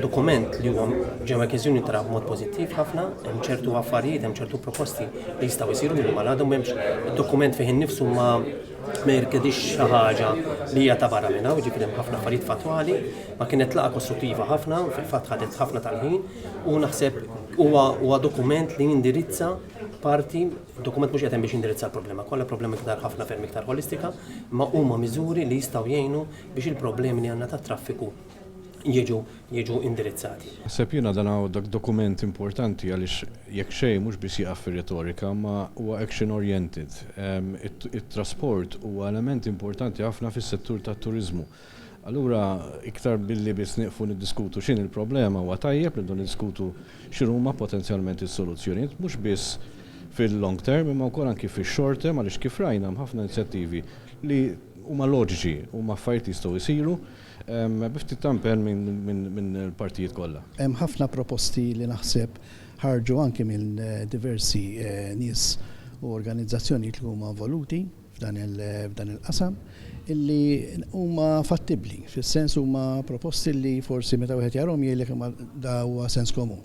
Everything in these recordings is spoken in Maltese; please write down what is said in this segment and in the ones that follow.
dokument li huwa ġewa kieżjoni tara b'mod pożittiv ħafna, hemm ċertu affarijiet, hemm ċertu proposti li jistgħu jsiru minn għadhom m'hemmx dokument fih innifsu ma jirkedix xi ħaġa li hija ta' barra minnha, jiġifieri hemm ħafna affarijiet fatwali, ma kienet laqgħa kostruttiva ħafna, fil-fatt ħadet ħafna tal-ħin u naħseb huwa dokument li jindirizza parti, dokument mhux qed biex jindirizza l-problema, kollha problema iktar ħafna ferm iktar holistika, ma huma miżuri li jistgħu jgħinu biex il-problemi li għandna tat-traffiku jiġu indirizzati. Sepp jiena dan dak dokument importanti għaliex jekk xejn mhux biss jaqaf fir-retorika ma huwa action oriented. It-trasport huwa element importanti ħafna fis-settur tat-turiżmu. Allura iktar billi biss nieqfu niddiskutu x'in il-problema huwa tajjeb li niddiskutu x'inhuma potenzjalment is-soluzzjonijiet mhux biss fil-long term imma wkoll anki fix-short term għaliex kif rajna hemm ħafna inizjattivi li huma loġiċi huma affarijiet jistgħu jsiru biftit tampen minn il-partijiet kollha. Hemm ħafna proposti li naħseb ħarġu anke minn diversi nies u organizzazzjoni li huma voluti f'dan il-qasam illi huma fattibbli, fis-sens huma proposti li forsi meta wieħed jarhom jgħidlek imma da huwa sens komun.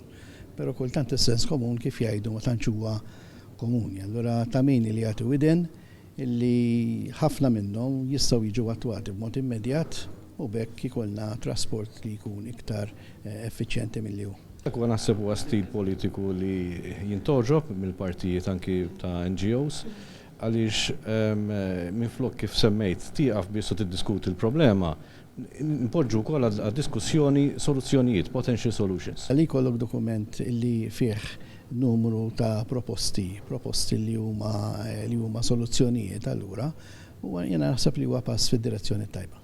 Però kultant is-sens komun kif jgħidu ma tantx huwa komuni. Allura ta' min li jagħtu widen illi ħafna minnhom jistgħu jiġu attwati b'mod immedjat u bekk ikollna trasport li jkun iktar effiċjenti milli hu. Dak huwa naħseb huwa stil politiku li jintoġob mill-partijiet anki ta' NGOs għaliex minflok kif semmejt tieqaf biss u tiddiskuti l-problema npoġġu wkoll għad-diskussjoni soluzzjonijiet, potential solutions. Għalli jkollok dokument li fih numru ta' proposti li huma soluzzjonijiet allura u jiena naħseb li huwa pass fid-direzzjoni tajba.